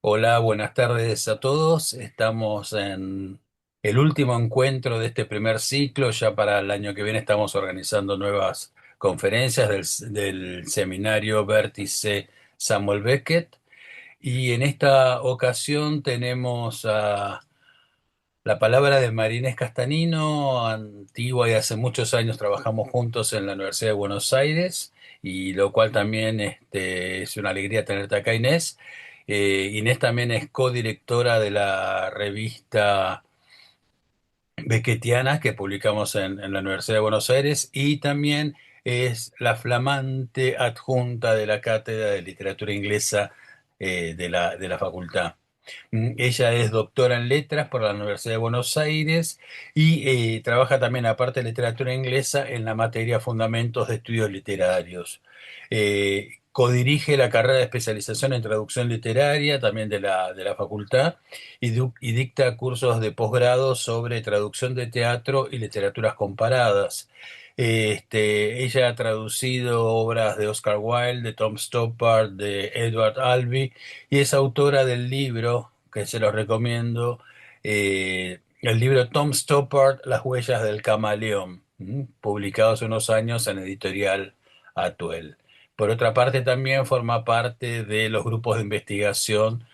Hola, buenas tardes a todos. Estamos en el último encuentro de este primer ciclo. Ya para el año que viene estamos organizando nuevas conferencias del seminario Vértice Samuel Beckett. Y en esta ocasión tenemos la palabra de Marinés Castanino, antigua y hace muchos años trabajamos juntos en la Universidad de Buenos Aires, y lo cual también es una alegría tenerte acá, Inés. Inés también es codirectora de la revista Beckettiana que publicamos en la Universidad de Buenos Aires, y también es la flamante adjunta de la Cátedra de Literatura Inglesa de la facultad. Ella es doctora en letras por la Universidad de Buenos Aires y trabaja también, aparte de literatura inglesa, en la materia Fundamentos de Estudios Literarios. Codirige la carrera de especialización en traducción literaria también de la facultad, y dicta cursos de posgrado sobre traducción de teatro y literaturas comparadas. Ella ha traducido obras de Oscar Wilde, de Tom Stoppard, de Edward Albee, y es autora del libro, que se los recomiendo, el libro Tom Stoppard, Las huellas del camaleón, publicado hace unos años en editorial Atuel. Por otra parte, también forma parte de los grupos de investigación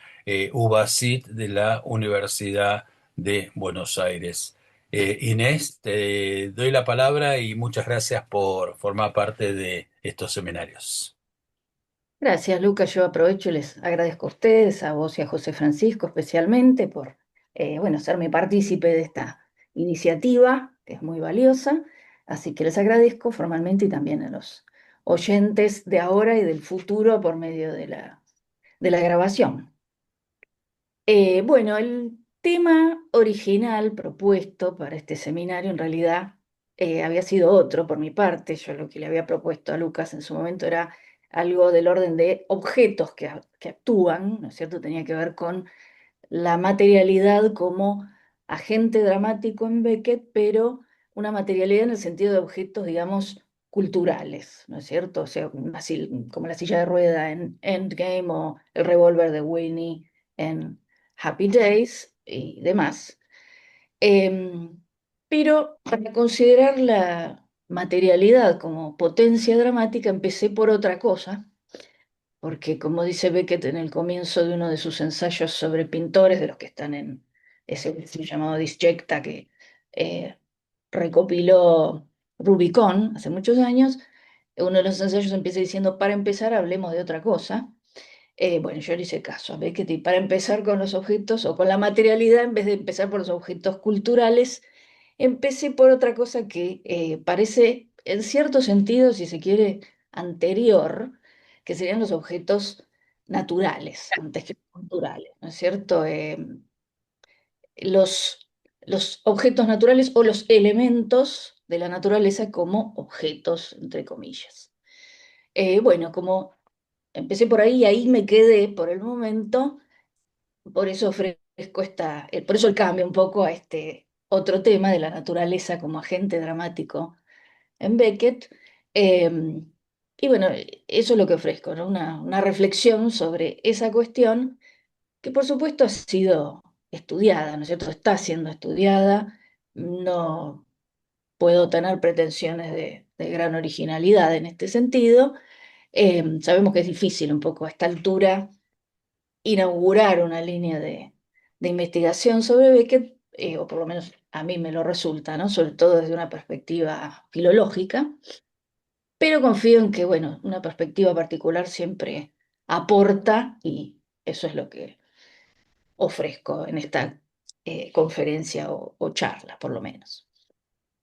UBASIT de la Universidad de Buenos Aires. Inés, te doy la palabra y muchas gracias por formar parte de estos seminarios. Gracias, Lucas. Yo aprovecho y les agradezco a ustedes, a vos y a José Francisco especialmente, por serme partícipe de esta iniciativa, que es muy valiosa. Así que les agradezco formalmente y también a los oyentes de ahora y del futuro por medio de la grabación. El tema original propuesto para este seminario en realidad había sido otro por mi parte. Yo lo que le había propuesto a Lucas en su momento era algo del orden de objetos que actúan, ¿no es cierto? Tenía que ver con la materialidad como agente dramático en Beckett, pero una materialidad en el sentido de objetos, digamos, culturales, ¿no es cierto? O sea, como la silla de rueda en Endgame o el revólver de Winnie en Happy Days y demás. Em, pero para considerar la materialidad como potencia dramática, empecé por otra cosa, porque como dice Beckett en el comienzo de uno de sus ensayos sobre pintores, de los que están en ese libro llamado Disjecta, que eh, recopiló Rubicón hace muchos años, uno de los ensayos empieza diciendo: para empezar, hablemos de otra cosa. Bueno, yo le hice caso a Beckett, y para empezar con los objetos o con la materialidad, en vez de empezar por los objetos culturales, empecé por otra cosa que parece, en cierto sentido, si se quiere, anterior, que serían los objetos naturales, antes que culturales, ¿no es cierto? Los, los objetos naturales o los elementos de la naturaleza como objetos, entre comillas. Como empecé por ahí y ahí me quedé por el momento. Por eso ofrezco por eso el cambio un poco a este otro tema de la naturaleza como agente dramático en Beckett. Eh, eso es lo que ofrezco, ¿no? Una reflexión sobre esa cuestión que por supuesto ha sido estudiada, ¿no es cierto? Está siendo estudiada. No puedo tener pretensiones de gran originalidad en este sentido. Sabemos que es difícil un poco a esta altura inaugurar una línea de investigación sobre Beckett, o por lo menos a mí me lo resulta, ¿no? Sobre todo desde una perspectiva filológica, pero confío en que, bueno, una perspectiva particular siempre aporta, y eso es lo que ofrezco en esta conferencia o charla, por lo menos.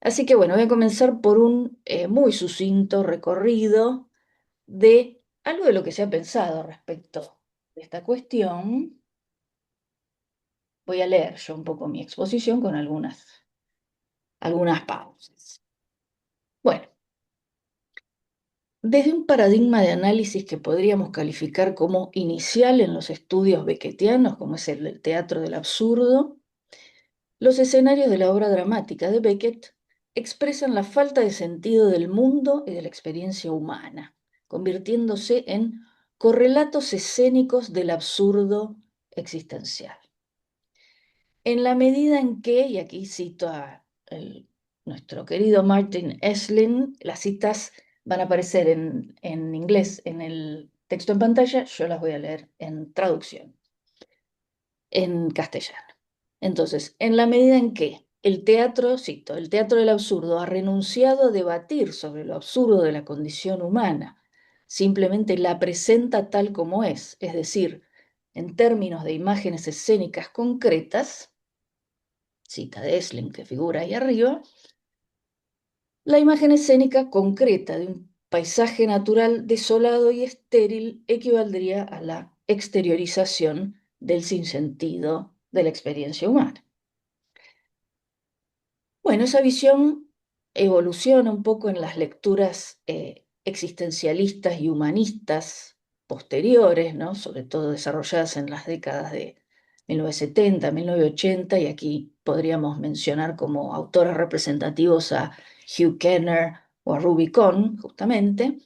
Así que, bueno, voy a comenzar por un muy sucinto recorrido de algo de lo que se ha pensado respecto de esta cuestión. Voy a leer yo un poco mi exposición con algunas pausas. Bueno, desde un paradigma de análisis que podríamos calificar como inicial en los estudios beckettianos, como es el del teatro del absurdo, los escenarios de la obra dramática de Beckett expresan la falta de sentido del mundo y de la experiencia humana, convirtiéndose en correlatos escénicos del absurdo existencial. En la medida en que, y aquí cito a nuestro querido Martin Esslin, las citas van a aparecer en inglés en el texto en pantalla, yo las voy a leer en traducción, en castellano. Entonces, en la medida en que el teatro, cito, el teatro del absurdo ha renunciado a debatir sobre lo absurdo de la condición humana, simplemente la presenta tal como es decir, en términos de imágenes escénicas concretas, cita de Esslin que figura ahí arriba, la imagen escénica concreta de un paisaje natural desolado y estéril equivaldría a la exteriorización del sinsentido de la experiencia humana. Bueno, esa visión evoluciona un poco en las lecturas existencialistas y humanistas posteriores, ¿no? Sobre todo desarrolladas en las décadas de 1970, 1980, y aquí podríamos mencionar como autores representativos a Hugh Kenner o a Ruby Kohn, justamente.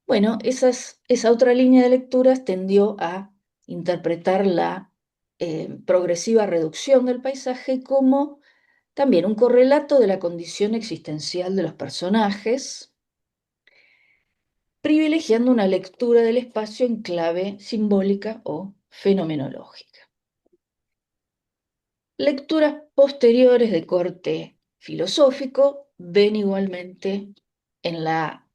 Bueno, esa otra línea de lecturas tendió a interpretar la progresiva reducción del paisaje como también un correlato de la condición existencial de los personajes, privilegiando una lectura del espacio en clave simbólica o fenomenológica. Lecturas posteriores de corte filosófico ven igualmente en,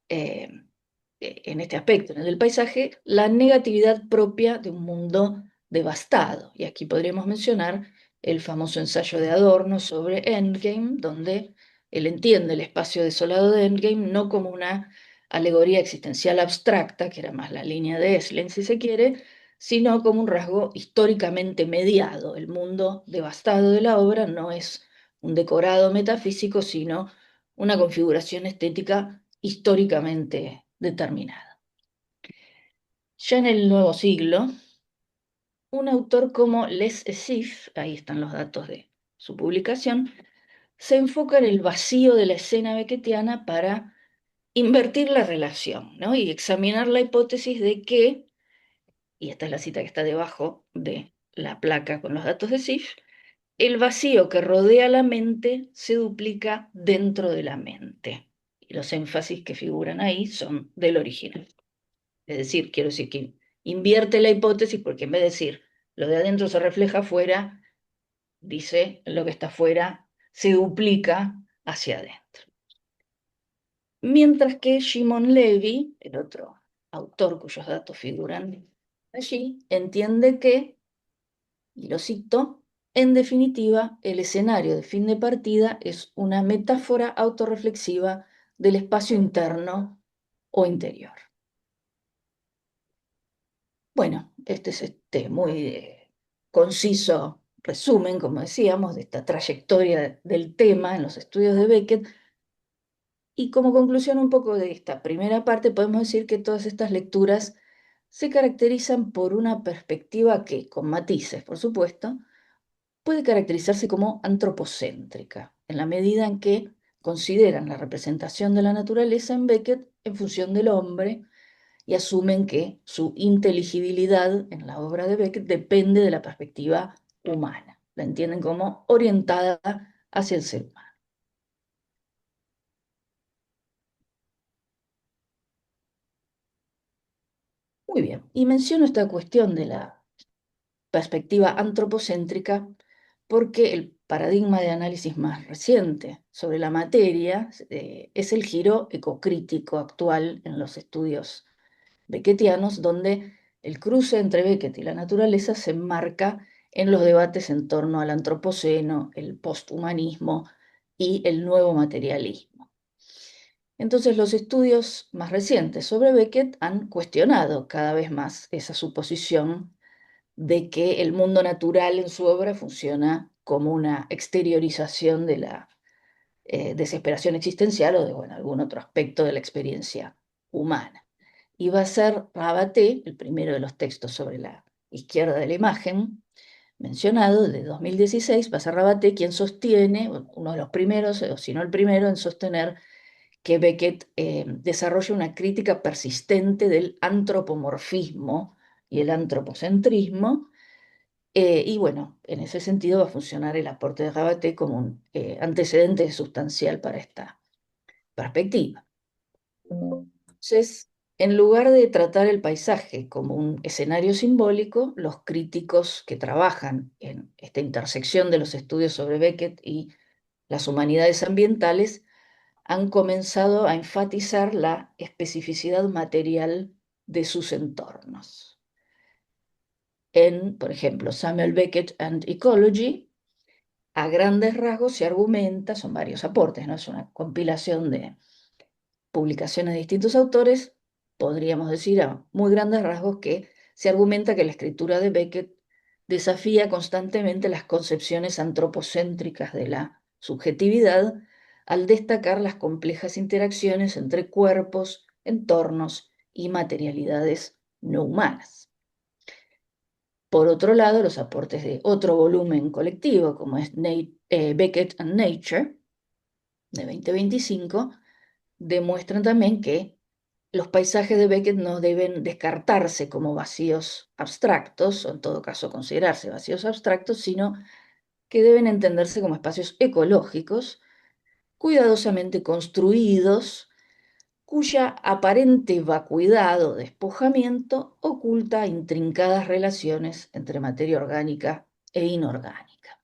en este aspecto, en el del paisaje, la negatividad propia de un mundo devastado. Y aquí podríamos mencionar el famoso ensayo de Adorno sobre Endgame, donde él entiende el espacio desolado de Endgame no como una alegoría existencial abstracta, que era más la línea de Esslin, si se quiere, sino como un rasgo históricamente mediado. El mundo devastado de la obra no es un decorado metafísico, sino una configuración estética históricamente determinada. Ya en el nuevo siglo, un autor como Les Essif, ahí están los datos de su publicación, se enfoca en el vacío de la escena beckettiana para invertir la relación, ¿no? Y examinar la hipótesis de que, y esta es la cita que está debajo de la placa con los datos de Sif, el vacío que rodea la mente se duplica dentro de la mente. Y los énfasis que figuran ahí son del original. Es decir, quiero decir que invierte la hipótesis porque en vez de decir lo de adentro se refleja afuera, dice lo que está afuera se duplica hacia adentro. Mientras que Shimon Levy, el otro autor cuyos datos figuran allí, entiende que, y lo cito, en definitiva, el escenario de fin de partida es una metáfora autorreflexiva del espacio interno o interior. Bueno, este es muy conciso resumen, como decíamos, de esta trayectoria del tema en los estudios de Beckett. Y como conclusión un poco de esta primera parte, podemos decir que todas estas lecturas se caracterizan por una perspectiva que, con matices, por supuesto, puede caracterizarse como antropocéntrica, en la medida en que consideran la representación de la naturaleza en Beckett en función del hombre y asumen que su inteligibilidad en la obra de Beckett depende de la perspectiva humana. La entienden como orientada hacia el ser humano. Muy bien, y menciono esta cuestión de la perspectiva antropocéntrica porque el paradigma de análisis más reciente sobre la materia es el giro ecocrítico actual en los estudios beckettianos, donde el cruce entre Beckett y la naturaleza se enmarca en los debates en torno al antropoceno, el posthumanismo y el nuevo materialismo. Entonces, los estudios más recientes sobre Beckett han cuestionado cada vez más esa suposición de que el mundo natural en su obra funciona como una exteriorización de la desesperación existencial o de bueno, algún otro aspecto de la experiencia humana. Y va a ser Rabaté, el primero de los textos sobre la izquierda de la imagen, mencionado, de 2016, va a ser Rabaté quien sostiene, uno de los primeros, o si no el primero, en sostener que Beckett desarrolla una crítica persistente del antropomorfismo y el antropocentrismo, Y bueno, en ese sentido va a funcionar el aporte de Rabaté como un antecedente sustancial para esta perspectiva. Entonces, en lugar de tratar el paisaje como un escenario simbólico, los críticos que trabajan en esta intersección de los estudios sobre Beckett y las humanidades ambientales han comenzado a enfatizar la especificidad material de sus entornos. En, por ejemplo, Samuel Beckett and Ecology, a grandes rasgos se argumenta, son varios aportes, ¿no? Es una compilación de publicaciones de distintos autores, podríamos decir a muy grandes rasgos que se argumenta que la escritura de Beckett desafía constantemente las concepciones antropocéntricas de la subjetividad al destacar las complejas interacciones entre cuerpos, entornos y materialidades no humanas. Por otro lado, los aportes de otro volumen colectivo, como es Beckett and Nature, de 2025, demuestran también que los paisajes de Beckett no deben descartarse como vacíos abstractos, o en todo caso considerarse vacíos abstractos, sino que deben entenderse como espacios ecológicos, cuidadosamente construidos, cuya aparente vacuidad o despojamiento oculta intrincadas relaciones entre materia orgánica e inorgánica.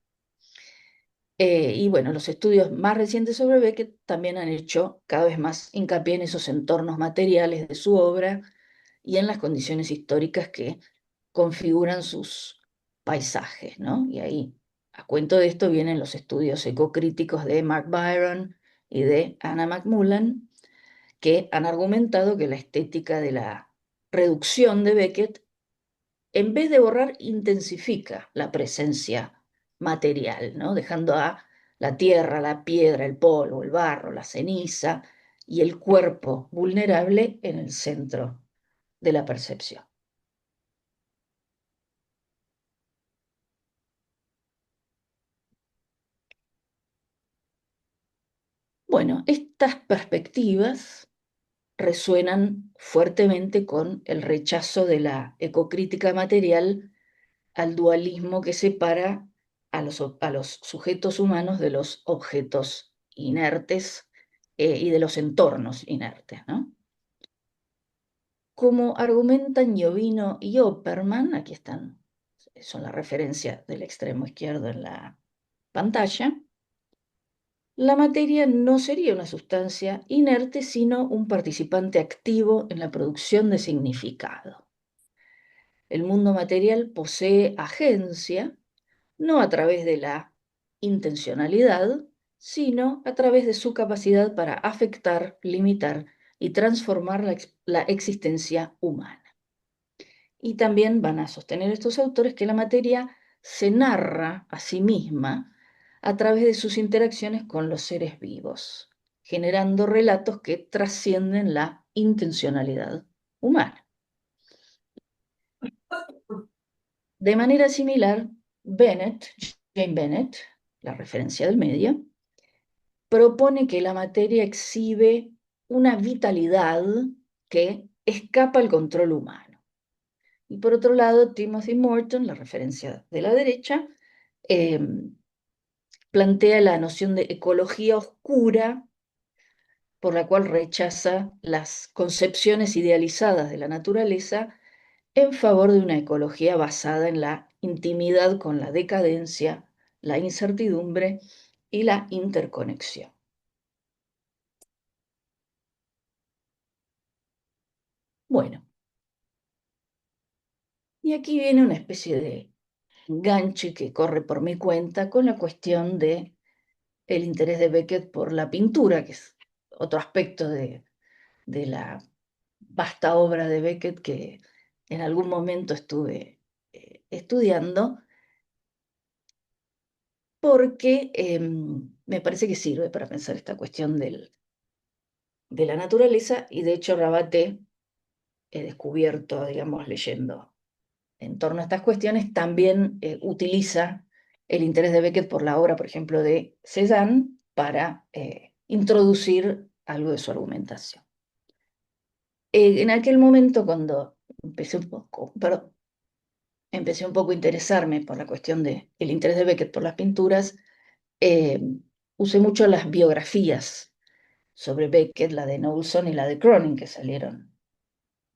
Y bueno, los estudios más recientes sobre Beckett también han hecho cada vez más hincapié en esos entornos materiales de su obra y en las condiciones históricas que configuran sus paisajes, ¿no? Y ahí, a cuento de esto, vienen los estudios ecocríticos de Mark Byron y de Anna McMullen, que han argumentado que la estética de la reducción de Beckett, en vez de borrar, intensifica la presencia material, ¿no? Dejando a la tierra, la piedra, el polvo, el barro, la ceniza y el cuerpo vulnerable en el centro de la percepción. Bueno, estas perspectivas resuenan fuertemente con el rechazo de la ecocrítica material al dualismo que separa a los sujetos humanos de los objetos inertes y de los entornos inertes, ¿no? Como argumentan Jovino y Opperman, aquí están, son la referencia del extremo izquierdo en la pantalla, la materia no sería una sustancia inerte, sino un participante activo en la producción de significado. El mundo material posee agencia, no a través de la intencionalidad, sino a través de su capacidad para afectar, limitar y transformar la existencia humana. Y también van a sostener estos autores que la materia se narra a sí misma a través de sus interacciones con los seres vivos, generando relatos que trascienden la intencionalidad humana. De manera similar, Jane Bennett, la referencia del medio, propone que la materia exhibe una vitalidad que escapa al control humano. Y por otro lado, Timothy Morton, la referencia de la derecha, eh, plantea la noción de ecología oscura, por la cual rechaza las concepciones idealizadas de la naturaleza en favor de una ecología basada en la intimidad con la decadencia, la incertidumbre y la interconexión. Bueno, y aquí viene una especie de enganche que corre por mi cuenta con la cuestión de el interés de Beckett por la pintura, que es otro aspecto de la vasta obra de Beckett que en algún momento estuve estudiando, porque me parece que sirve para pensar esta cuestión de la naturaleza, y de hecho Rabaté, he descubierto, digamos, leyendo en torno a estas cuestiones, también utiliza el interés de Beckett por la obra, por ejemplo, de Cézanne para introducir algo de su argumentación. En aquel momento, cuando empecé un poco, perdón, empecé un poco a interesarme por la cuestión del interés de Beckett por las pinturas, eh, usé mucho las biografías sobre Beckett, la de Knowlson y la de Cronin, que salieron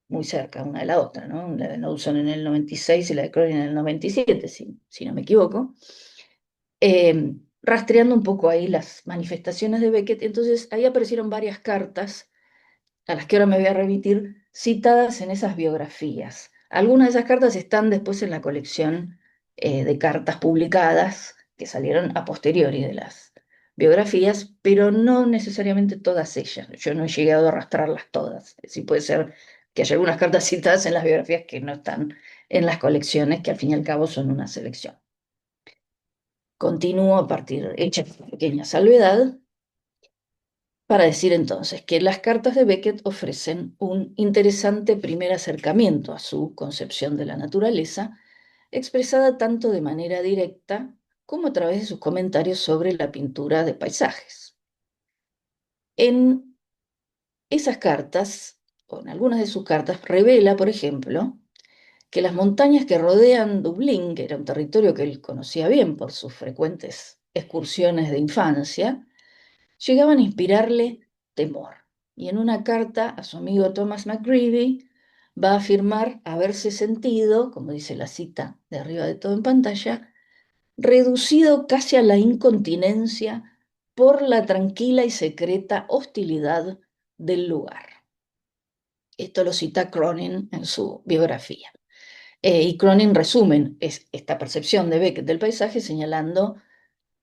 muy cerca una de la otra, ¿no? La de Knowlson en el 96 y la de Cronin en el 97, si no me equivoco, rastreando un poco ahí las manifestaciones de Beckett. Entonces ahí aparecieron varias cartas a las que ahora me voy a remitir, citadas en esas biografías. Algunas de esas cartas están después en la colección de cartas publicadas que salieron a posteriori de las biografías, pero no necesariamente todas ellas. Yo no he llegado a arrastrarlas todas. Sí puede ser que haya algunas cartas citadas en las biografías que no están en las colecciones, que al fin y al cabo son una selección. Continúo a partir, hecha esta pequeña salvedad, para decir entonces que las cartas de Beckett ofrecen un interesante primer acercamiento a su concepción de la naturaleza, expresada tanto de manera directa como a través de sus comentarios sobre la pintura de paisajes. En esas cartas, o en algunas de sus cartas, revela, por ejemplo, que las montañas que rodean Dublín, que era un territorio que él conocía bien por sus frecuentes excursiones de infancia, llegaban a inspirarle temor. Y en una carta a su amigo Thomas McGreevy va a afirmar haberse sentido, como dice la cita de arriba de todo en pantalla, reducido casi a la incontinencia por la tranquila y secreta hostilidad del lugar. Esto lo cita Cronin en su biografía. Y Cronin resumen esta percepción de Beckett del paisaje señalando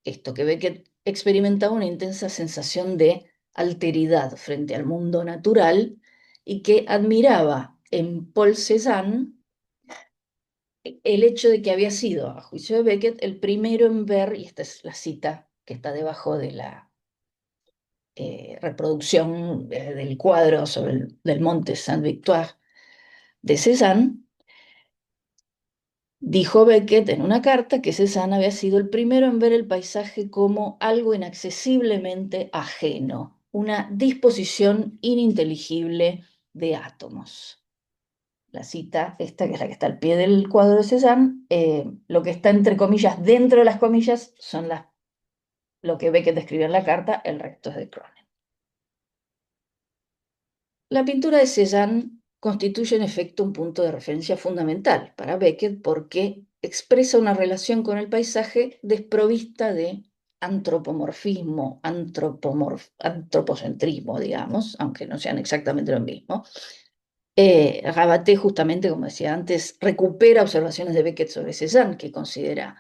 esto, que Beckett experimentaba una intensa sensación de alteridad frente al mundo natural y que admiraba en Paul Cézanne el hecho de que había sido, a juicio de Beckett, el primero en ver, y esta es la cita que está debajo de la reproducción del cuadro sobre del monte Sainte-Victoire de Cézanne. Dijo Beckett en una carta que Cézanne había sido el primero en ver el paisaje como algo inaccesiblemente ajeno, una disposición ininteligible de átomos. La cita, esta que es la que está al pie del cuadro de Cézanne, lo que está entre comillas, dentro de las comillas, son lo que Beckett describió en la carta, el resto es de Cronin. La pintura de Cézanne constituye en efecto un punto de referencia fundamental para Beckett porque expresa una relación con el paisaje desprovista de antropomorfismo, antropocentrismo, digamos, aunque no sean exactamente lo mismo. Rabaté, justamente, como decía antes, recupera observaciones de Beckett sobre Cézanne, que considera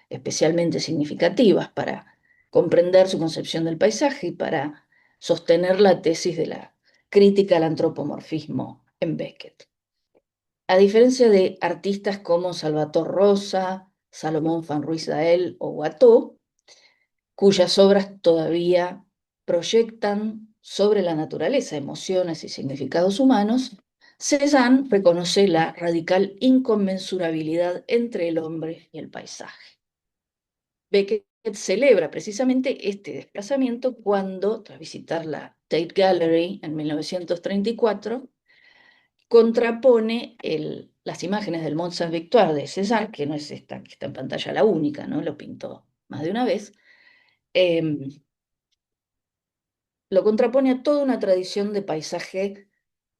especialmente significativas para comprender su concepción del paisaje y para sostener la tesis de la crítica al antropomorfismo en Beckett. A diferencia de artistas como Salvatore Rosa, Salomón van Ruiz-Dael o Watteau, cuyas obras todavía proyectan sobre la naturaleza emociones y significados humanos, Cézanne reconoce la radical inconmensurabilidad entre el hombre y el paisaje. Beckett celebra precisamente este desplazamiento cuando, tras visitar la Tate Gallery en 1934, contrapone las imágenes del Mont Saint-Victoire de Cézanne, que no es esta que está en pantalla la única, ¿no? Lo pintó más de una vez, lo contrapone a toda una tradición de paisaje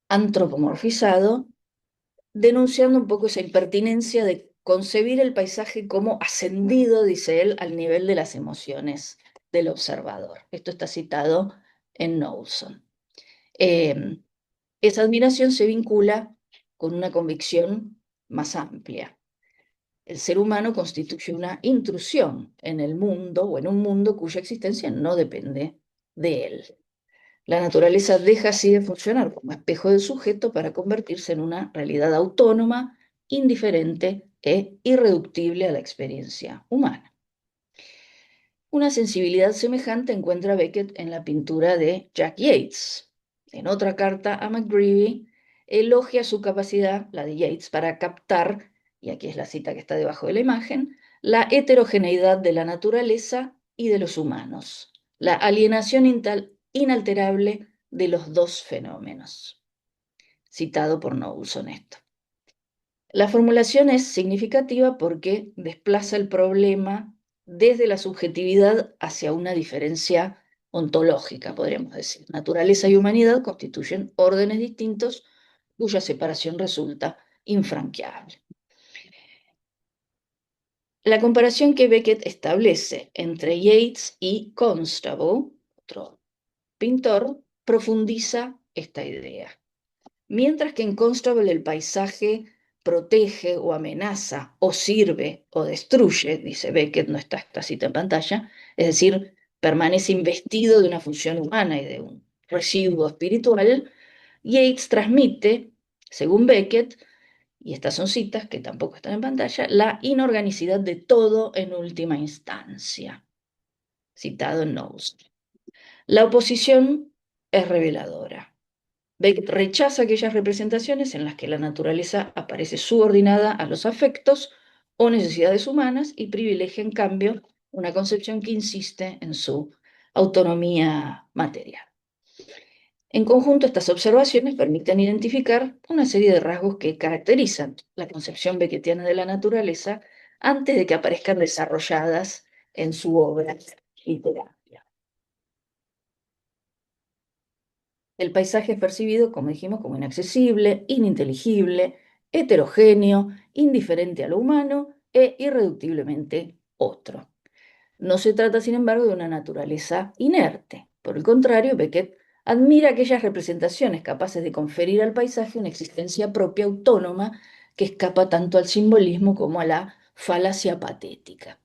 antropomorfizado, denunciando un poco esa impertinencia de concebir el paisaje como ascendido, dice él, al nivel de las emociones del observador. Esto está citado en Knowlson. Eh, esa admiración se vincula con una convicción más amplia. El ser humano constituye una intrusión en el mundo o en un mundo cuya existencia no depende de él. La naturaleza deja así de funcionar como espejo del sujeto para convertirse en una realidad autónoma, indiferente e irreductible a la experiencia humana. Una sensibilidad semejante encuentra Beckett en la pintura de Jack Yates. En otra carta a McGreevy, elogia su capacidad, la de Yates, para captar, y aquí es la cita que está debajo de la imagen, la heterogeneidad de la naturaleza y de los humanos, la alienación inalterable de los dos fenómenos. Citado por Knowlson esto. La formulación es significativa porque desplaza el problema desde la subjetividad hacia una diferencia ontológica, podríamos decir. Naturaleza y humanidad constituyen órdenes distintos cuya separación resulta infranqueable. La comparación que Beckett establece entre Yeats y Constable, otro pintor, profundiza esta idea. Mientras que en Constable el paisaje protege o amenaza o sirve o destruye, dice Beckett, no está esta cita en pantalla, es decir, permanece investido de una función humana y de un residuo espiritual, Yeats transmite, según Beckett, y estas son citas que tampoco están en pantalla, la inorganicidad de todo en última instancia, citado en Knowles. La oposición es reveladora. Beckett rechaza aquellas representaciones en las que la naturaleza aparece subordinada a los afectos o necesidades humanas y privilegia, en cambio, una concepción que insiste en su autonomía material. En conjunto, estas observaciones permiten identificar una serie de rasgos que caracterizan la concepción beckettiana de la naturaleza antes de que aparezcan desarrolladas en su obra literaria. El paisaje es percibido, como dijimos, como inaccesible, ininteligible, heterogéneo, indiferente a lo humano e irreductiblemente otro. No se trata, sin embargo, de una naturaleza inerte. Por el contrario, Beckett admira aquellas representaciones capaces de conferir al paisaje una existencia propia autónoma que escapa tanto al simbolismo como a la falacia patética.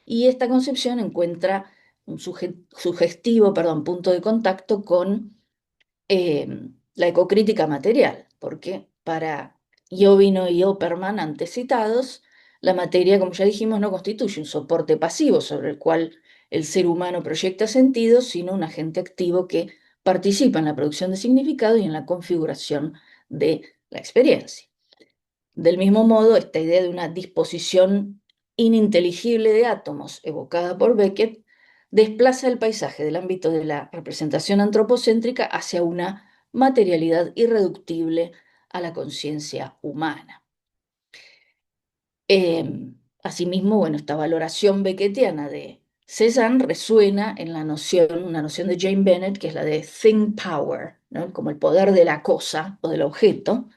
Y esta concepción encuentra un sugestivo, punto de contacto con eh, la ecocrítica material, porque para Jovino y Opperman, antes citados, la materia, como ya dijimos, no constituye un soporte pasivo sobre el cual el ser humano proyecta sentidos, sino un agente activo que participa en la producción de significado y en la configuración de la experiencia. Del mismo modo, esta idea de una disposición ininteligible de átomos evocada por Beckett desplaza el paisaje del ámbito de la representación antropocéntrica hacia una materialidad irreductible a la conciencia humana. Asimismo, bueno, esta valoración beckettiana de Cézanne resuena en una noción de Jane Bennett, que es la de thing power, ¿no? Como el poder de la cosa o del objeto,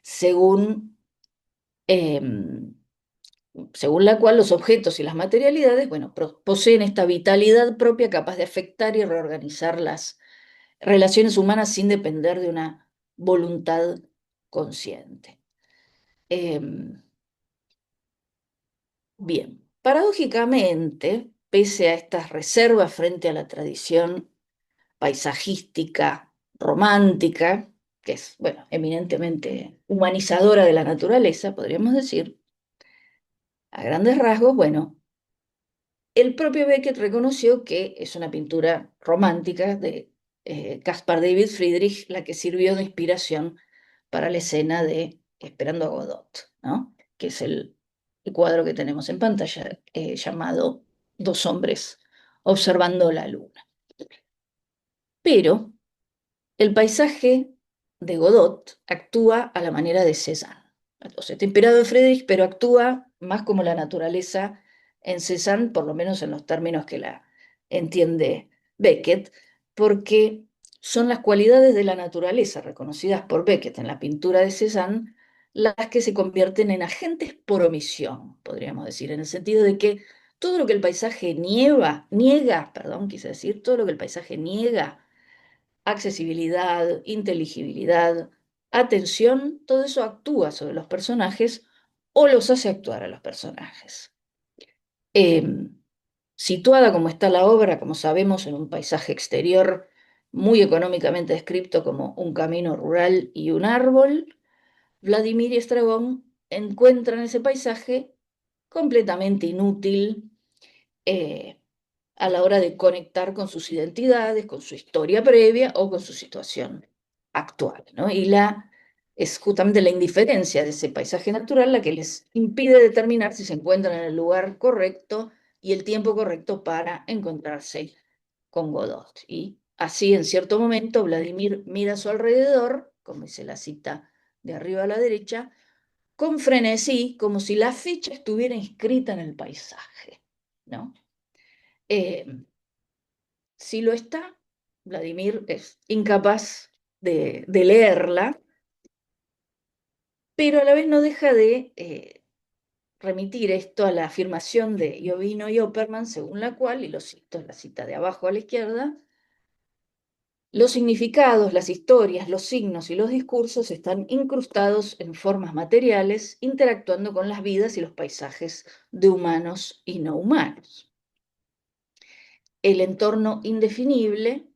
según eh, según la cual los objetos y las materialidades, bueno, poseen esta vitalidad propia capaz de afectar y reorganizar las relaciones humanas sin depender de una voluntad consciente. Bien, paradójicamente, pese a estas reservas frente a la tradición paisajística romántica, que es, bueno, eminentemente humanizadora de la naturaleza, podríamos decir, a grandes rasgos, bueno, el propio Beckett reconoció que es una pintura romántica de Caspar David Friedrich la que sirvió de inspiración para la escena de Esperando a Godot, ¿no? Que es el cuadro que tenemos en pantalla llamado Dos hombres observando la luna. Pero el paisaje de Godot actúa a la manera de Cézanne. O sea, está inspirado en Friedrich, pero actúa más como la naturaleza en Cézanne, por lo menos en los términos que la entiende Beckett, porque son las cualidades de la naturaleza reconocidas por Beckett en la pintura de Cézanne las que se convierten en agentes por omisión, podríamos decir, en el sentido de que todo lo que el paisaje quise decir, todo lo que el paisaje niega, accesibilidad, inteligibilidad, atención, todo eso actúa sobre los personajes o los hace actuar a los personajes. Eh, Situada como está la obra, como sabemos, en un paisaje exterior muy económicamente descrito como un camino rural y un árbol, Vladimir y Estragón encuentran ese paisaje completamente inútil, eh, a la hora de conectar con sus identidades, con su historia previa o con su situación actual, ¿no? Es justamente la indiferencia de ese paisaje natural la que les impide determinar si se encuentran en el lugar correcto y el tiempo correcto para encontrarse con Godot. Y así, en cierto momento, Vladimir mira a su alrededor, como dice la cita de arriba a la derecha, con frenesí, como si la fecha estuviera inscrita en el paisaje, ¿no? Eh, si lo está, Vladimir es incapaz de leerla, pero a la vez no deja de remitir esto a la afirmación de Jovino y Opperman, según la cual, y lo cito, la cita de abajo a la izquierda, los significados, las historias, los signos y los discursos están incrustados en formas materiales, interactuando con las vidas y los paisajes de humanos y no humanos. El entorno indefinible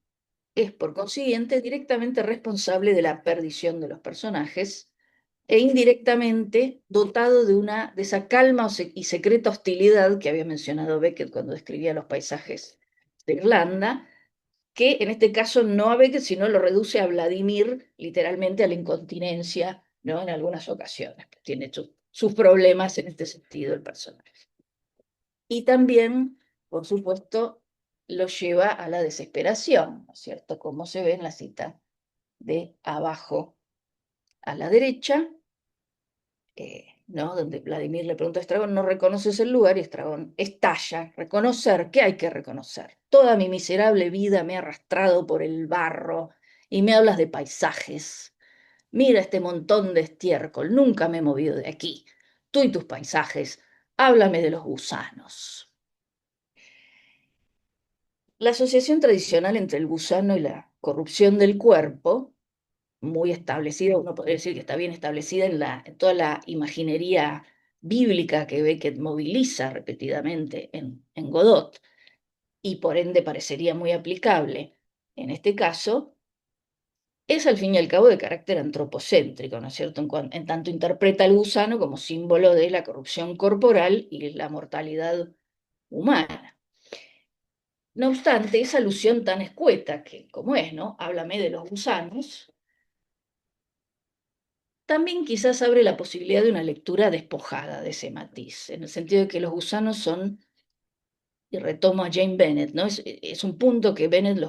es, por consiguiente, directamente responsable de la perdición de los personajes e indirectamente dotado de esa calma y secreta hostilidad que había mencionado Beckett cuando describía los paisajes de Irlanda, que en este caso no a Beckett, sino lo reduce a Vladimir literalmente a la incontinencia, ¿no? En algunas ocasiones. Tiene sus problemas en este sentido el personaje. Y también, por supuesto, lo lleva a la desesperación, ¿no es cierto? Como se ve en la cita de abajo a la derecha, ¿no? Donde Vladimir le pregunta a Estragón, ¿no reconoces el lugar? Y Estragón estalla, reconocer, ¿qué hay que reconocer? Toda mi miserable vida me ha arrastrado por el barro y me hablas de paisajes. Mira este montón de estiércol, nunca me he movido de aquí. Tú y tus paisajes, háblame de los gusanos. La asociación tradicional entre el gusano y la corrupción del cuerpo, muy establecida, uno podría decir que está bien establecida en toda la imaginería bíblica que Beckett moviliza repetidamente en Godot, y por ende parecería muy aplicable en este caso, es al fin y al cabo de carácter antropocéntrico, ¿no es cierto? En tanto interpreta al gusano como símbolo de la corrupción corporal y la mortalidad humana. No obstante, esa alusión tan escueta que, como es, ¿no? Háblame de los gusanos, también quizás abre la posibilidad de una lectura despojada de ese matiz, en el sentido de que los gusanos son, y retomo a Jane Bennett, ¿no? Es un punto que Bennett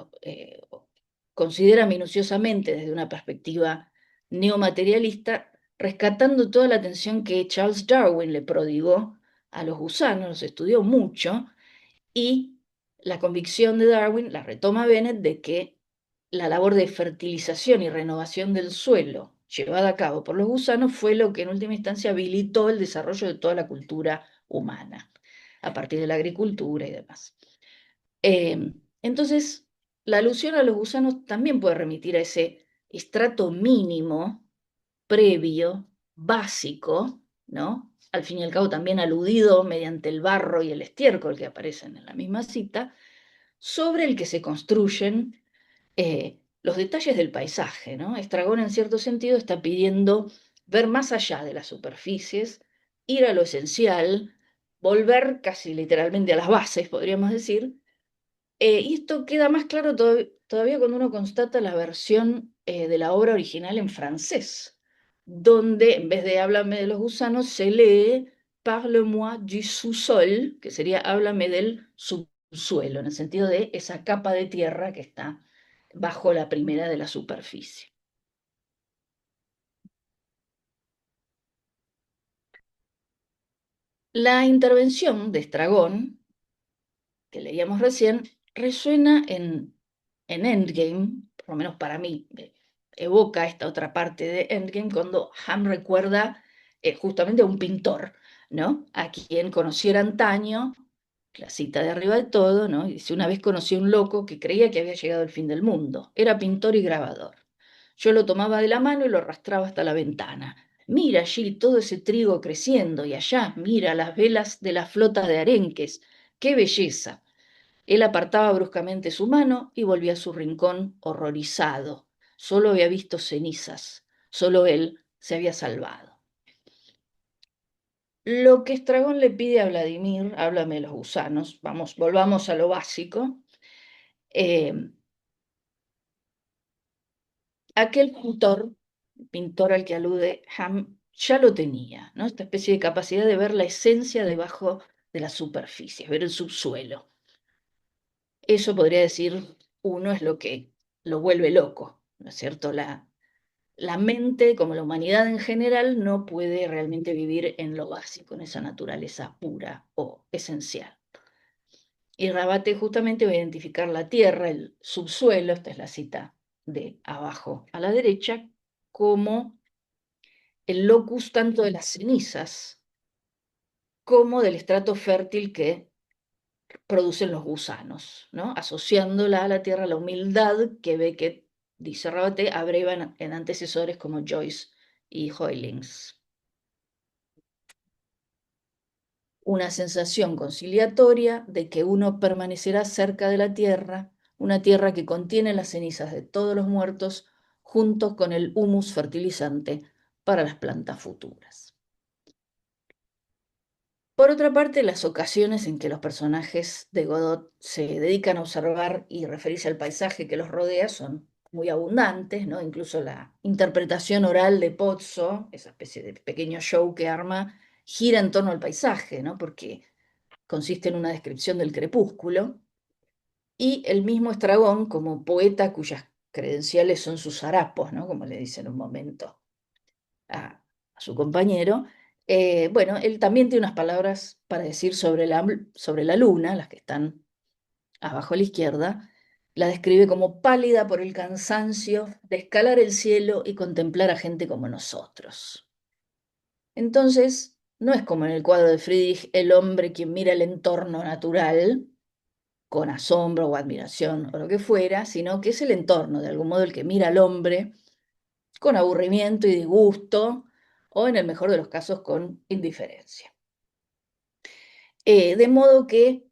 considera minuciosamente desde una perspectiva neomaterialista, rescatando toda la atención que Charles Darwin le prodigó a los gusanos, los estudió mucho, y la convicción de Darwin la retoma Bennett de que la labor de fertilización y renovación del suelo llevada a cabo por los gusanos fue lo que en última instancia habilitó el desarrollo de toda la cultura humana, a partir de la agricultura y demás. Entonces, la alusión a los gusanos también puede remitir a ese estrato mínimo, previo, básico, ¿no? Al fin y al cabo también aludido mediante el barro y el estiércol que aparecen en la misma cita, sobre el que se construyen los detalles del paisaje, ¿no? Estragón, en cierto sentido, está pidiendo ver más allá de las superficies, ir a lo esencial, volver casi literalmente a las bases, podríamos decir, y esto queda más claro todavía cuando uno constata la versión de la obra original en francés, donde en vez de Háblame de los gusanos se lee Parle-moi du sous-sol, que sería Háblame del subsuelo, en el sentido de esa capa de tierra que está bajo la primera de la superficie. La intervención de Estragón, que leíamos recién, resuena en Endgame, por lo menos para mí, evoca esta otra parte de Endgame cuando Ham recuerda justamente a un pintor, ¿no? A quien conociera antaño, la cita de arriba de todo, ¿no? Y dice, una vez conocí a un loco que creía que había llegado el fin del mundo. Era pintor y grabador. Yo lo tomaba de la mano y lo arrastraba hasta la ventana. Mira allí todo ese trigo creciendo y allá, mira las velas de la flota de arenques. ¡Qué belleza! Él apartaba bruscamente su mano y volvía a su rincón horrorizado. Solo había visto cenizas. Solo él se había salvado. Lo que Estragón le pide a Vladimir, háblame de los gusanos, vamos, volvamos a lo básico. eh, Aquel pintor al que alude Ham, ya lo tenía, ¿no? Esta especie de capacidad de ver la esencia debajo de la superficie, ver el subsuelo. Eso podría decir uno es lo que lo vuelve loco, ¿no es cierto? la mente, como la humanidad en general, no puede realmente vivir en lo básico, en esa naturaleza pura o esencial. Y Rabate justamente va a identificar la tierra, el subsuelo, esta es la cita de abajo a la derecha, como el locus tanto de las cenizas como del estrato fértil que producen los gusanos, ¿no? Asociándola a la tierra, la humildad que ve que, dice Rabate, abrevan en antecesores como Joyce y Hoylings. Una sensación conciliatoria de que uno permanecerá cerca de la tierra, una tierra que contiene las cenizas de todos los muertos, junto con el humus fertilizante para las plantas futuras. Por otra parte, las ocasiones en que los personajes de Godot se dedican a observar y referirse al paisaje que los rodea son muy abundantes, ¿no? Incluso la interpretación oral de Pozzo, esa especie de pequeño show que arma, gira en torno al paisaje, ¿no? Porque consiste en una descripción del crepúsculo, y el mismo Estragón, como poeta cuyas credenciales son sus harapos, ¿no? Como le dice en un momento a su compañero, bueno, él también tiene unas palabras para decir sobre la luna, las que están abajo a la izquierda, la describe como pálida por el cansancio de escalar el cielo y contemplar a gente como nosotros. Entonces, no es como en el cuadro de Friedrich, el hombre quien mira el entorno natural con asombro o admiración o lo que fuera, sino que es el entorno, de algún modo, el que mira al hombre con aburrimiento y disgusto, o en el mejor de los casos con indiferencia. De modo que,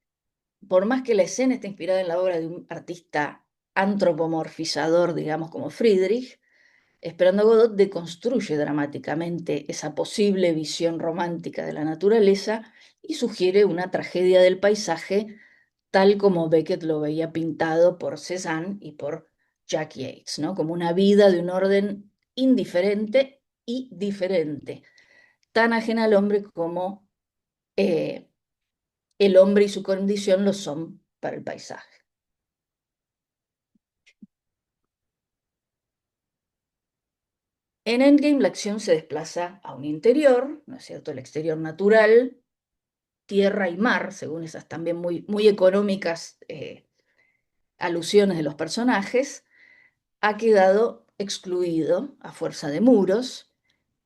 por más que la escena esté inspirada en la obra de un artista antropomorfizador, digamos como Friedrich, Esperando Godot deconstruye dramáticamente esa posible visión romántica de la naturaleza y sugiere una tragedia del paisaje tal como Beckett lo veía pintado por Cézanne y por Jack Yates, ¿no? Como una vida de un orden indiferente y diferente, tan ajena al hombre como eh, el hombre y su condición lo son para el paisaje. En Endgame la acción se desplaza a un interior, ¿no es cierto? El exterior natural, tierra y mar, según esas también muy, muy económicas alusiones de los personajes, ha quedado excluido a fuerza de muros,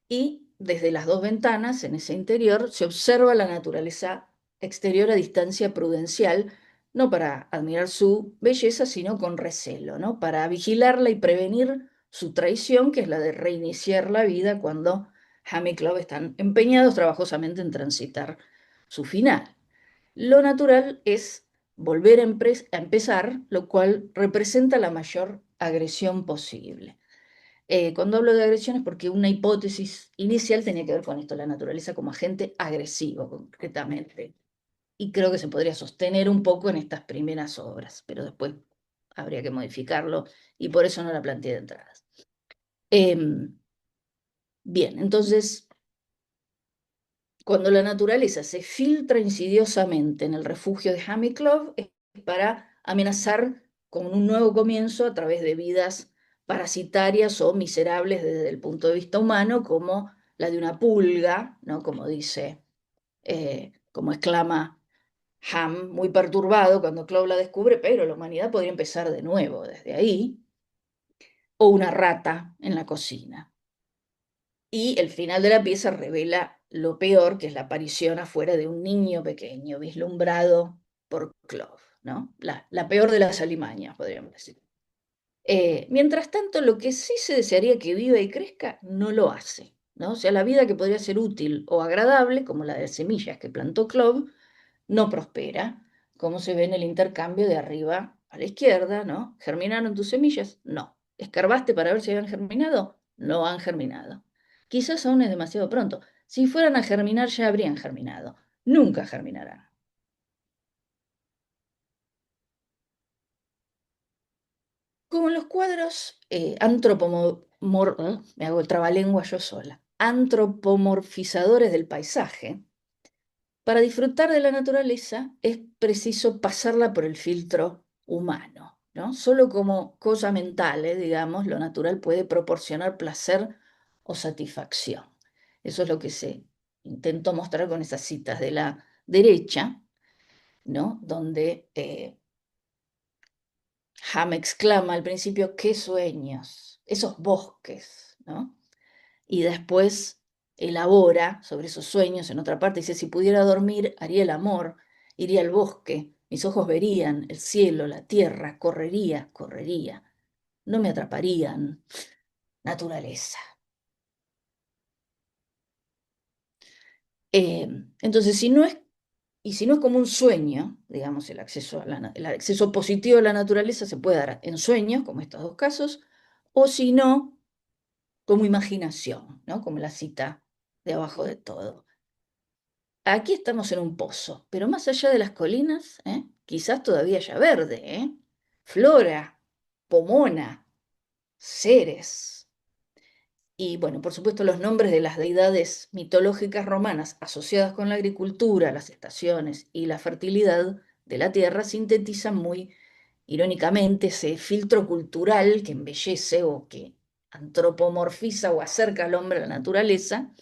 y desde las dos ventanas en ese interior se observa la naturaleza exterior a distancia prudencial, no para admirar su belleza, sino con recelo, ¿no? Para vigilarla y prevenir su traición, que es la de reiniciar la vida cuando Ham y Clove están empeñados trabajosamente en transitar su final. Lo natural es volver a empezar, lo cual representa la mayor agresión posible. Cuando hablo de agresión es porque una hipótesis inicial tenía que ver con esto, la naturaleza como agente agresivo, concretamente. Y creo que se podría sostener un poco en estas primeras obras, pero después habría que modificarlo y por eso no la planteé de entradas. Bien, entonces, cuando la naturaleza se filtra insidiosamente en el refugio de Hamiclov, es para amenazar con un nuevo comienzo a través de vidas parasitarias o miserables desde el punto de vista humano, como la de una pulga, ¿no? Como dice, como exclama Ham, muy perturbado cuando Clove la descubre, pero la humanidad podría empezar de nuevo desde ahí, o una rata en la cocina. Y el final de la pieza revela lo peor, que es la aparición afuera de un niño pequeño, vislumbrado por Clove, ¿no? La peor de las alimañas, podríamos decir. Mientras tanto, lo que sí se desearía que viva y crezca, no lo hace, ¿no? O sea, la vida que podría ser útil o agradable, como la de semillas que plantó Clove, no prospera, como se ve en el intercambio de arriba a la izquierda, ¿no? ¿Germinaron tus semillas? No. ¿Escarbaste para ver si habían germinado? No han germinado. Quizás aún es demasiado pronto. Si fueran a germinar, ya habrían germinado. Nunca germinarán. Como en los cuadros me hago el trabalengua yo sola, antropomorfizadores del paisaje, para disfrutar de la naturaleza es preciso pasarla por el filtro humano. ¿no? Solo como cosa mental, digamos, lo natural puede proporcionar placer o satisfacción. Eso es lo que se intentó mostrar con esas citas de la derecha, ¿no? Donde Ham exclama al principio, qué sueños, esos bosques, ¿no? Y después elabora sobre esos sueños en otra parte, dice, si pudiera dormir, haría el amor, iría al bosque, mis ojos verían el cielo, la tierra, correría, correría, no me atraparían, naturaleza. Eh, entonces, si no es como un sueño, digamos, el acceso positivo a la naturaleza se puede dar en sueños, como estos dos casos, o si no, como imaginación, ¿no? Como la cita de abajo de todo. Aquí estamos en un pozo, pero más allá de las colinas, quizás todavía haya verde, flora, pomona, seres. Y bueno, por supuesto, los nombres de las deidades mitológicas romanas asociadas con la agricultura, las estaciones y la fertilidad de la tierra sintetizan muy irónicamente ese filtro cultural que embellece o que antropomorfiza o acerca al hombre a la naturaleza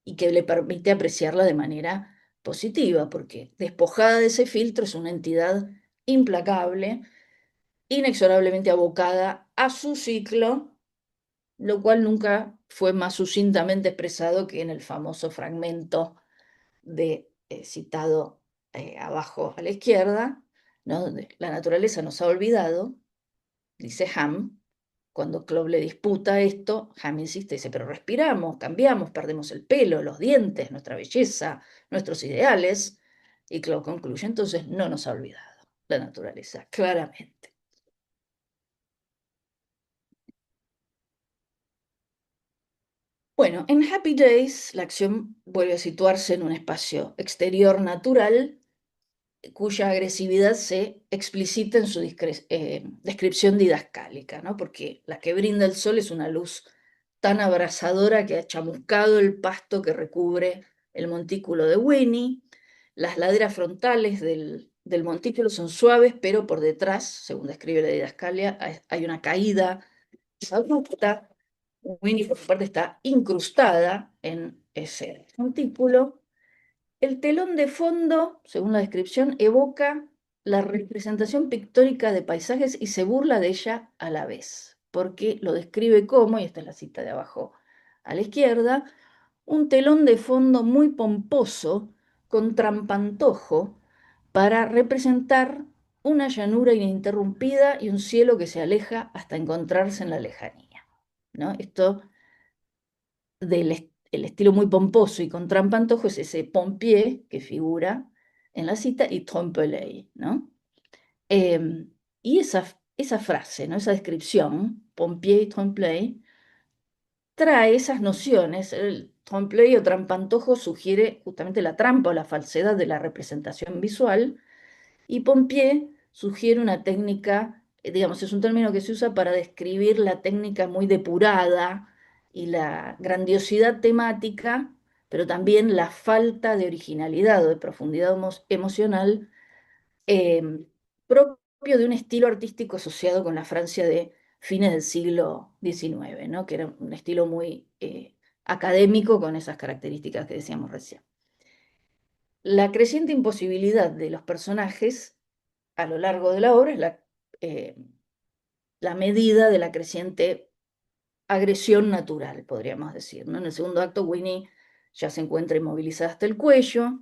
y que le permite apreciarla de manera positiva, porque despojada de ese filtro es una entidad implacable, inexorablemente abocada a su ciclo, lo cual nunca fue más sucintamente expresado que en el famoso fragmento de citado abajo a la izquierda, ¿no? Donde la naturaleza nos ha olvidado, dice Ham. Cuando Club le disputa esto, Ham insiste, dice, pero respiramos, cambiamos, perdemos el pelo, los dientes, nuestra belleza, nuestros ideales. Y Club concluye, entonces no nos ha olvidado la naturaleza, claramente. Bueno, en Happy Days la acción vuelve a situarse en un espacio exterior natural cuya agresividad se explicita en su descripción didascálica, ¿no? Porque la que brinda el sol es una luz tan abrasadora que ha chamuscado el pasto que recubre el montículo de Winnie. Las laderas frontales del montículo son suaves, pero por detrás, según describe la didascalia, hay una caída abrupta. Winnie, por su parte, está incrustada en ese montículo. El telón de fondo, según la descripción, evoca la representación pictórica de paisajes y se burla de ella a la vez, porque lo describe como, y esta es la cita de abajo a la izquierda, un telón de fondo muy pomposo, con trampantojo, para representar una llanura ininterrumpida y un cielo que se aleja hasta encontrarse en la lejanía, ¿no? Esto el estilo muy pomposo y con trampantojo es ese pompier que figura en la cita y trompe-l'œil, ¿no? Y esa frase, ¿no? Esa descripción, pompier y trompe-l'œil, trae esas nociones. El trompe-l'œil o trampantojo sugiere justamente la trampa o la falsedad de la representación visual, y pompier sugiere una técnica, digamos, es un término que se usa para describir la técnica muy depurada y la grandiosidad temática, pero también la falta de originalidad o de profundidad emocional propio de un estilo artístico asociado con la Francia de fines del siglo XIX, ¿no? Que era un estilo muy académico con esas características que decíamos recién. La creciente imposibilidad de los personajes a lo largo de la obra es eh, la medida de la creciente agresión natural, podríamos decir, ¿no? En el segundo acto, Winnie ya se encuentra inmovilizada hasta el cuello,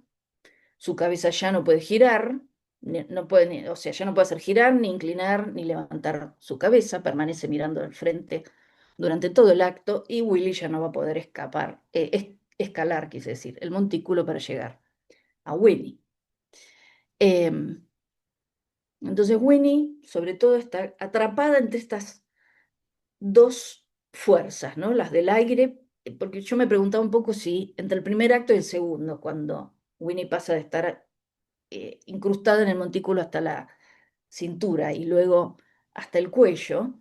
su cabeza ya no puede girar, no puede, o sea, ya no puede hacer girar, ni inclinar, ni levantar su cabeza, permanece mirando al frente durante todo el acto, y Willy ya no va a poder escalar, quise decir, el montículo para llegar a Winnie. Entonces Winnie, sobre todo, está atrapada entre estas dos fuerzas, ¿no? Las del aire, porque yo me preguntaba un poco si entre el primer acto y el segundo, cuando Winnie pasa de estar incrustada en el montículo hasta la cintura y luego hasta el cuello,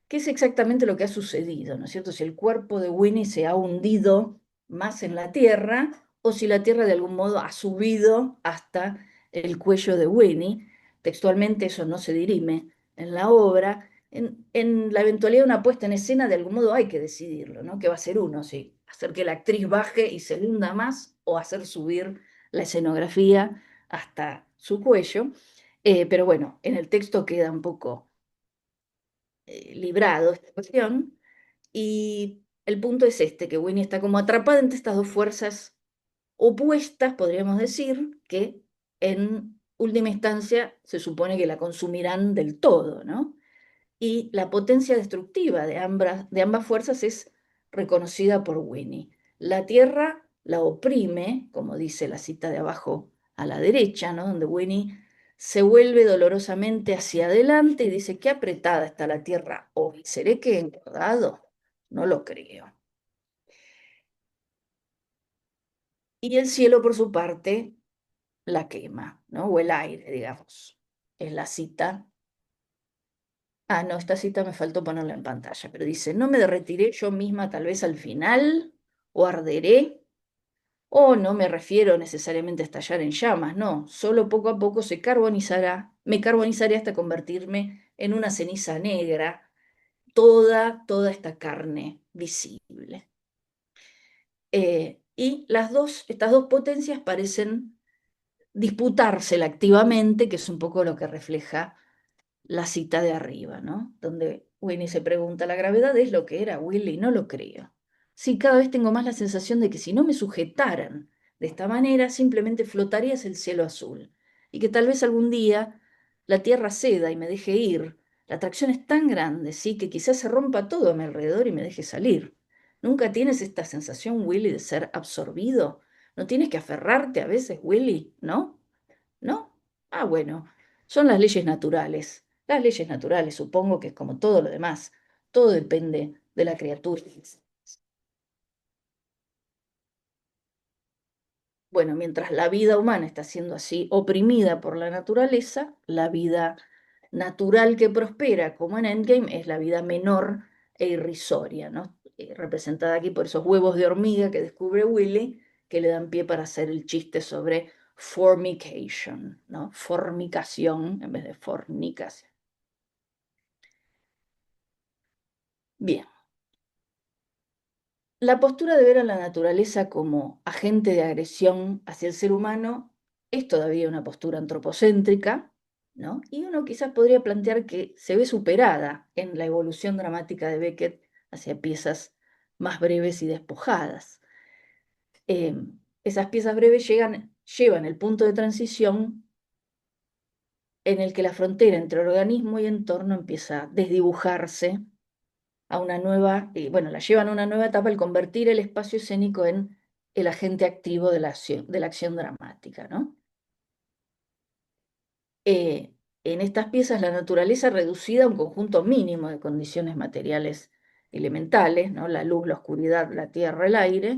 qué es exactamente lo que ha sucedido, ¿no es cierto? Si el cuerpo de Winnie se ha hundido más en la tierra o si la tierra de algún modo ha subido hasta el cuello de Winnie. Textualmente eso no se dirime, en la obra, en la eventualidad de una puesta en escena, de algún modo hay que decidirlo, ¿no? ¿Qué va a hacer uno? Si hacer que la actriz baje y se hunda más o hacer subir la escenografía hasta su cuello. Pero bueno, en el texto queda un poco librado esta cuestión. Y el punto es este, que Winnie está como atrapada entre estas dos fuerzas opuestas, podríamos decir, que en última instancia se supone que la consumirán del todo, ¿no? Y la potencia destructiva de ambas fuerzas es reconocida por Winnie. La Tierra la oprime, como dice la cita de abajo a la derecha, ¿no? Donde Winnie se vuelve dolorosamente hacia adelante y dice, qué apretada está la Tierra hoy. ¿Seré que he engordado? No lo creo. Y el cielo, por su parte, la quema, ¿no? O el aire, digamos. Es la cita. Ah, no, esta cita me faltó ponerla en pantalla, pero dice, no me derretiré yo misma tal vez al final, o arderé, o no me refiero necesariamente a estallar en llamas, no, solo poco a poco me carbonizaré hasta convertirme en una ceniza negra, toda esta carne visible. Y estas dos potencias parecen disputársela activamente, que es un poco lo que refleja la cita de arriba, ¿no? Donde Winnie se pregunta, ¿la gravedad es lo que era, Willy? No lo creo. Sí, cada vez tengo más la sensación de que si no me sujetaran de esta manera, simplemente flotaría hacia el cielo azul. Y que tal vez algún día la tierra ceda y me deje ir. La atracción es tan grande, sí, que quizás se rompa todo a mi alrededor y me deje salir. ¿Nunca tienes esta sensación, Willy, de ser absorbido? ¿No tienes que aferrarte a veces, Willy? ¿No? ¿No? Ah, bueno, son las leyes naturales. Las leyes naturales, supongo que es como todo lo demás. Todo depende de la criatura. Bueno, mientras la vida humana está siendo así oprimida por la naturaleza, la vida natural que prospera, como en Endgame, es la vida menor e irrisoria, ¿no? Representada aquí por esos huevos de hormiga que descubre Willy, que le dan pie para hacer el chiste sobre formication, ¿no? Formicación en vez de fornicación. Bien, la postura de ver a la naturaleza como agente de agresión hacia el ser humano es todavía una postura antropocéntrica, ¿no? Y uno quizás podría plantear que se ve superada en la evolución dramática de Beckett hacia piezas más breves y despojadas. Eh, Esas piezas breves llevan el punto de transición en el que la frontera entre organismo y entorno empieza a desdibujarse a una nueva, bueno, la llevan a una nueva etapa al convertir el espacio escénico en el agente activo de la acción dramática, ¿no? Eh, en estas piezas la naturaleza reducida a un conjunto mínimo de condiciones materiales elementales, ¿no? La luz, la oscuridad, la tierra, el aire,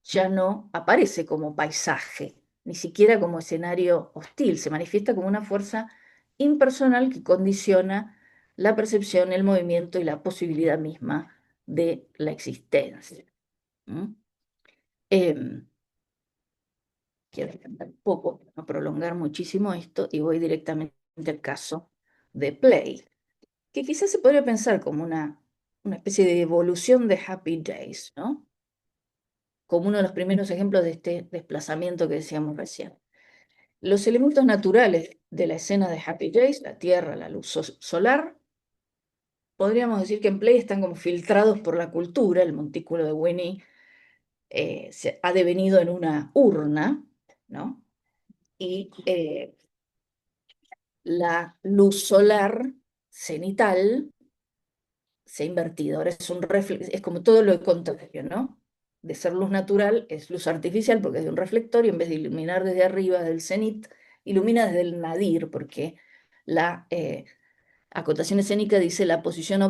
ya no aparece como paisaje, ni siquiera como escenario hostil, se manifiesta como una fuerza impersonal que condiciona la percepción, el movimiento y la posibilidad misma de la existencia. ¿Mm? Em, Quiero adelantar un poco, para no prolongar muchísimo esto, y voy directamente al caso de Play, que quizás se podría pensar como una especie de evolución de Happy Days, ¿no? Como uno de los primeros ejemplos de este desplazamiento que decíamos recién. Los elementos naturales de la escena de Happy Days, la tierra, la luz solar, podríamos decir que en Play están como filtrados por la cultura. El montículo de Winnie se ha devenido en una urna, ¿no? Y la luz solar cenital se ha invertido. Ahora es un reflejo, es como todo lo contrario, ¿no? De ser luz natural es luz artificial porque es de un reflector y en vez de iluminar desde arriba del cenit, ilumina desde el nadir porque la acotación escénica dice la posición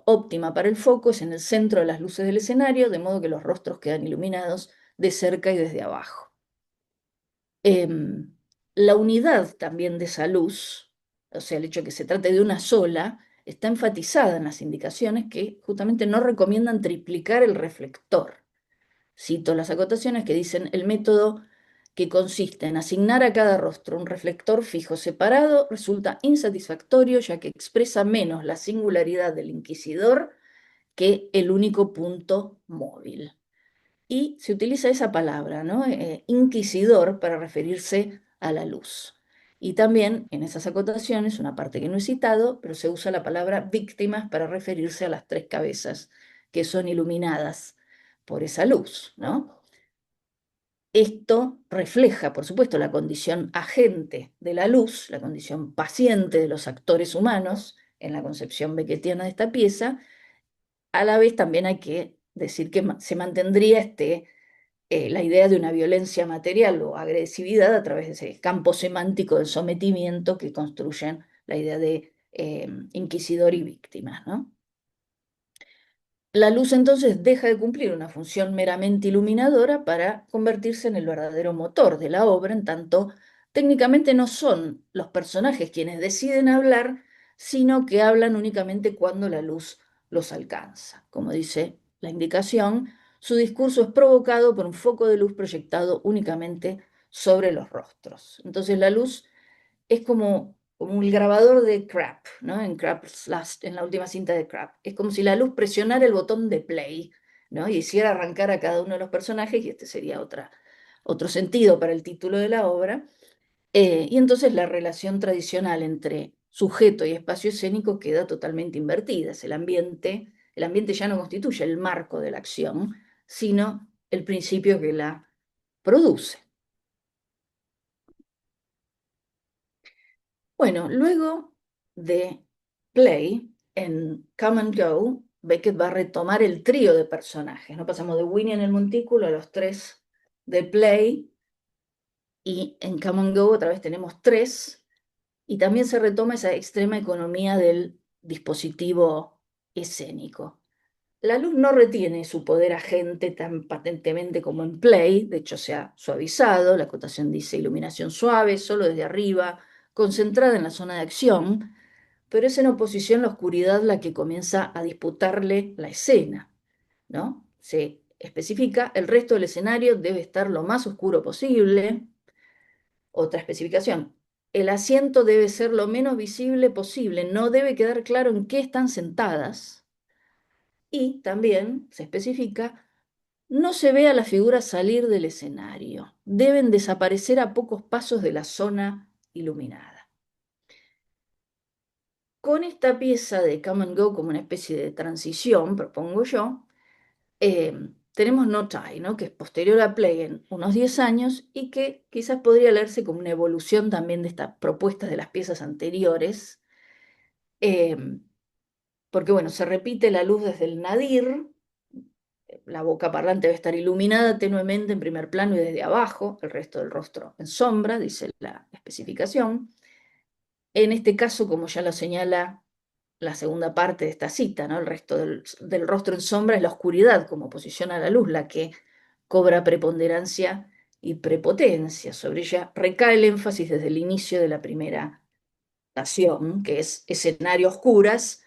óptima para el foco es en el centro de las luces del escenario, de modo que los rostros quedan iluminados de cerca y desde abajo. Em, la unidad también de esa luz, o sea, el hecho de que se trate de una sola, está enfatizada en las indicaciones que justamente no recomiendan triplicar el reflector. Cito las acotaciones que dicen, el método que consiste en asignar a cada rostro un reflector fijo separado, resulta insatisfactorio ya que expresa menos la singularidad del inquisidor que el único punto móvil. Y se utiliza esa palabra, ¿no? Inquisidor para referirse a la luz. Y también en esas acotaciones, una parte que no he citado, pero se usa la palabra víctimas para referirse a las tres cabezas que son iluminadas por esa luz, ¿no? Esto refleja, por supuesto, la condición agente de la luz, la condición paciente de los actores humanos en la concepción beckettiana de esta pieza. A la vez también hay que decir que se mantendría la idea de una violencia material o agresividad a través de ese campo semántico del sometimiento que construyen la idea de inquisidor y víctima, ¿no? La luz entonces deja de cumplir una función meramente iluminadora para convertirse en el verdadero motor de la obra, en tanto técnicamente no son los personajes quienes deciden hablar, sino que hablan únicamente cuando la luz los alcanza. Como dice la indicación, su discurso es provocado por un foco de luz proyectado únicamente sobre los rostros. Entonces la luz es como el grabador de Crap, ¿no? En la última cinta de Crap. Es como si la luz presionara el botón de play, ¿no? Y hiciera arrancar a cada uno de los personajes, y este sería otro sentido para el título de la obra. Y entonces la relación tradicional entre sujeto y espacio escénico queda totalmente invertida. El ambiente ya no constituye el marco de la acción, sino el principio que la produce. Bueno, luego de Play, en Come and Go, Beckett va a retomar el trío de personajes, ¿no? Pasamos de Winnie en el montículo a los tres de Play, y en Come and Go otra vez tenemos tres, y también se retoma esa extrema economía del dispositivo escénico. La luz no retiene su poder agente tan patentemente como en Play, de hecho se ha suavizado, la acotación dice iluminación suave, solo desde arriba, concentrada en la zona de acción, pero es en oposición la oscuridad la que comienza a disputarle la escena, ¿no? Se especifica, el resto del escenario debe estar lo más oscuro posible. Otra especificación, el asiento debe ser lo menos visible posible, no debe quedar claro en qué están sentadas. Y también se especifica, no se ve a las figuras salir del escenario, deben desaparecer a pocos pasos de la zona iluminada. Con esta pieza de Come and Go como una especie de transición, propongo yo, tenemos No Tie, ¿no? Que es posterior a Play en unos 10 años y que quizás podría leerse como una evolución también de estas propuestas de las piezas anteriores, eh, porque bueno, se repite la luz desde el nadir, la boca parlante debe estar iluminada tenuemente en primer plano y desde abajo, el resto del rostro en sombra, dice la especificación. En este caso, como ya lo señala la segunda parte de esta cita, ¿no? El resto del rostro en sombra es la oscuridad como oposición a la luz, la que cobra preponderancia y prepotencia. Sobre ella recae el énfasis desde el inicio de la primera estación, que es escenario oscuras,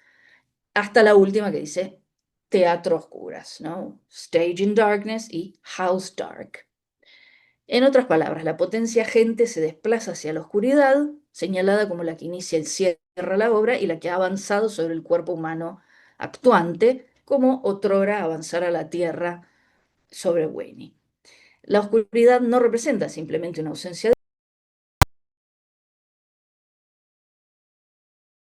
hasta la última que dice teatro oscuras, ¿no? Stage in darkness y house dark. En otras palabras, la potencia agente se desplaza hacia la oscuridad, señalada como la que inicia y cierra la obra y la que ha avanzado sobre el cuerpo humano actuante, como otrora avanzara la Tierra sobre Winnie. La oscuridad no representa simplemente una ausencia